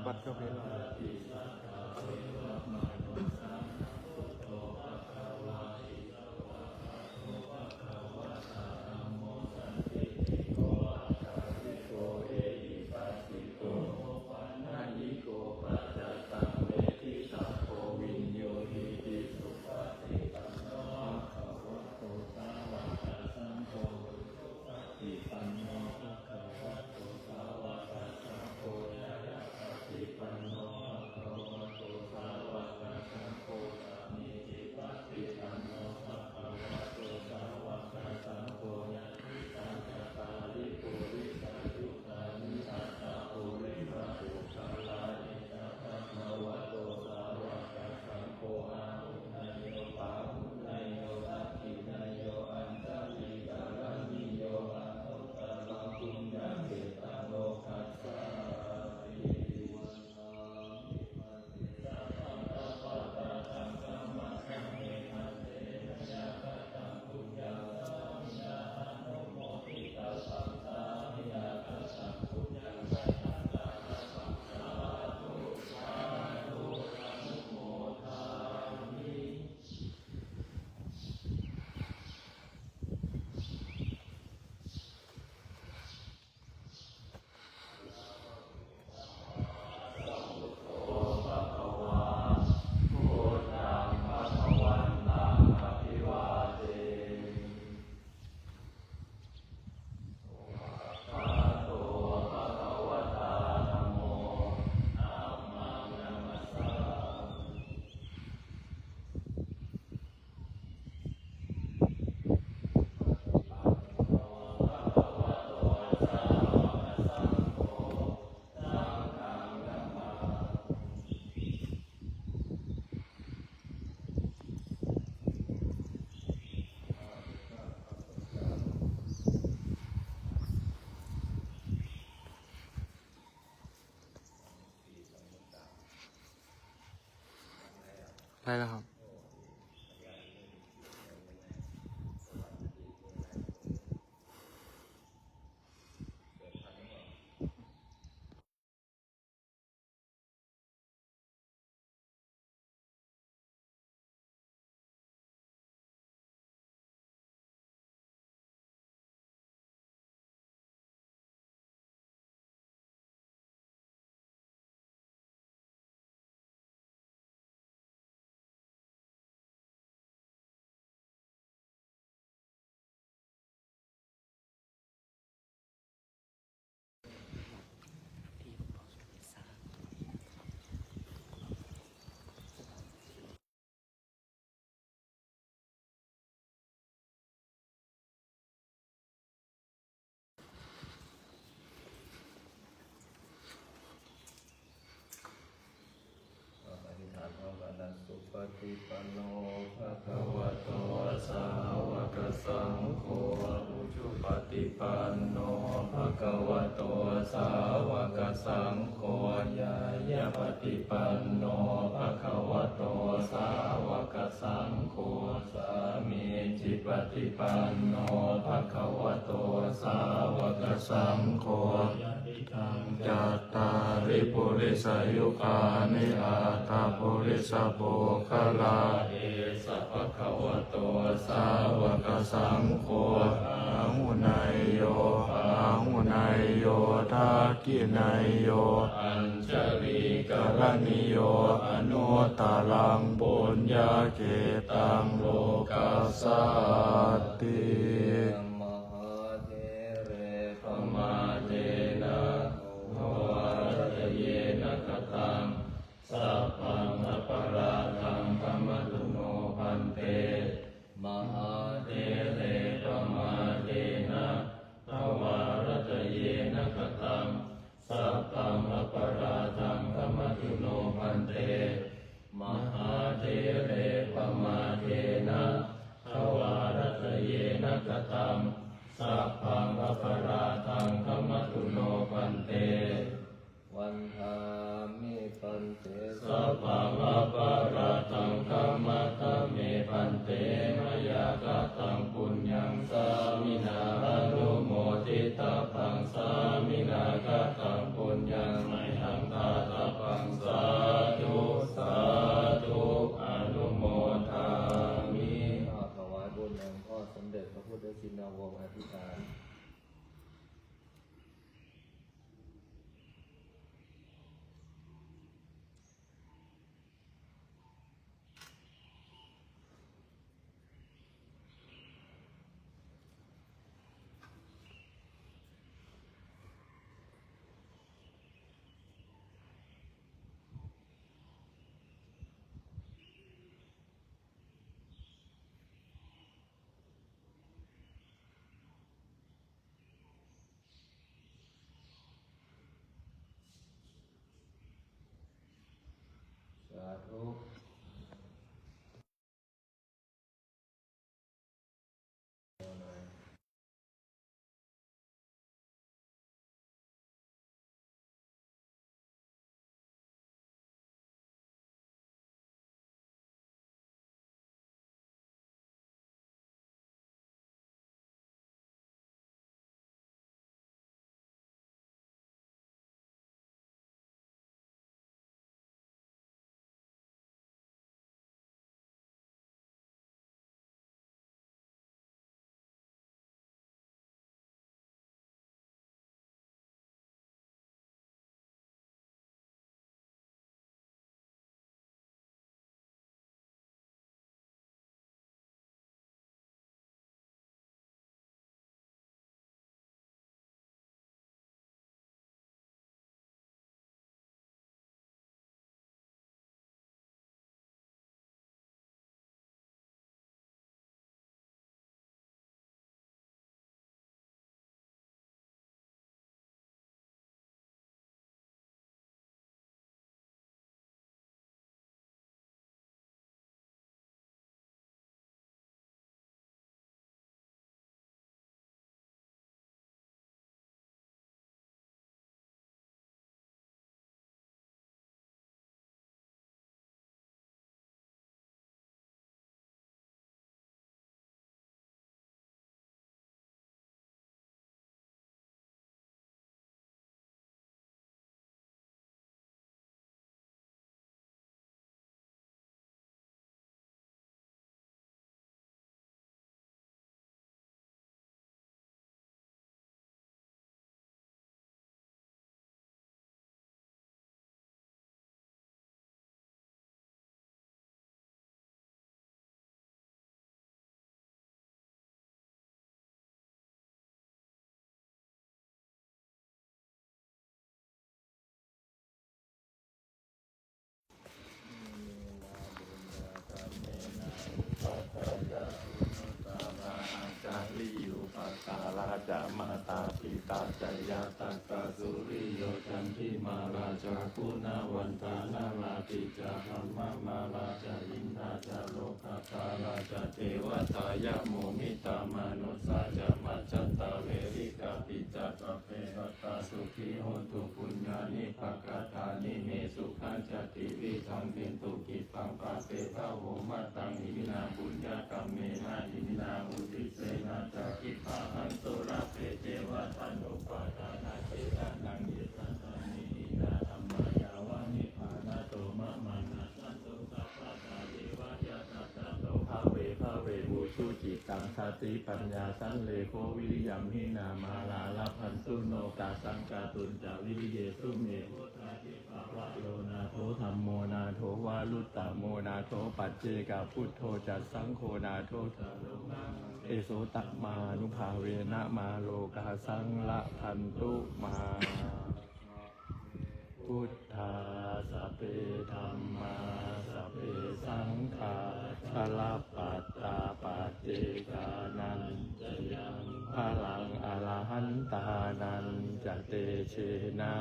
วัดก็เป็นได้แล้วครับสุปฏิปันโนภะคะวะโตสาวกสังโฆอุชุปฏิปันโนภะคะวะโตสาวกสังโฆยายะปฏิปันโนภะคะวะโตสาวกสังโฆสามีจิปฏิปันโนภะคะวะโตสาวกสังโฆจัตตาริปุริสยุคานิอาตาปุริสปุคลาเอสะภะคะวะโตสาวกสังโฆอาหุนายโยอาหุนายโยทักขินายโยอัญชลีกาลนิโยอนุตตรังปุญญาเกตังโลกัสสตติมหาเทเรปมาเทนะโนรัตเยนะกตังสัพพังอปาราทังธรรมตุโนพันเตมหาเทเรปมาเทนะภวารตเยนะกตังสัพพังอปาราทังธรรมตุโนพันเตมหาเทเรปมาเทนะภวารตเยนะกตังสัพพังอปาราทังธรรมตุโนพันเตวันธามิปันเตสัพพังอปาราทังธัมมะทะเมพันเตมยากตังปุญญังสามินาอนุโมทิตาพังสามินากตังปุญญังไมหังตาตาป พ่อสมเด็จพระพุทธชินวงศ์อธิษฐานสาธุจะมาตาปิตาจยาตัสสะสุริโยจันทิมาราชาคุณาวันตานาราติจาธรรมมาราชาอินทราชาโลกาตาราชาเทวตายะโมมิตามนุสาจามัจจตาเวริกาปิจาตเพรตาสุขีโหตุปุญญานิภกตานิเมสุขันจติวิสังเนตุกิปังปาเสภาโหมาตังอิมินาบุญญากรรมเมนะอิมินาอุติเสนาจาคิปะหันตุระเพเจวะทันโนปาทานาเจตานังเยตัสนิอินาธัมมายาวะนิพพานะโตมะมานะสันตุสัพพะทาเทวะยะตัสสะโตภะเวมุสุจิตังสติปัญญาสันเลโควิริยัมหินามาลาลาพันตุโนกาสังกาตุนจาวิริเยสุเมพุทธาทิภาวะโลนาโถธัมโมนาโถวาลุตตโมนาโถปัจเจกพุทโธจัสสังโฆนาโถตะโลมาเอโสตัมมานุภาเวนะมาโลกาสังละพันตุมาพุทธาสัพเพธัมมาสัพเพสังฆาสลับปัตตาปัจเจกานันจะยังพลังอรหันตานันจะเตเชนะ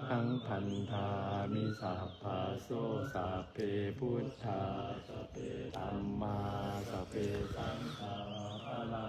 หังพันธามิสัพพะโสสัพเพพุทธาสัพเพธัมมาสัพเพสังฆาพลั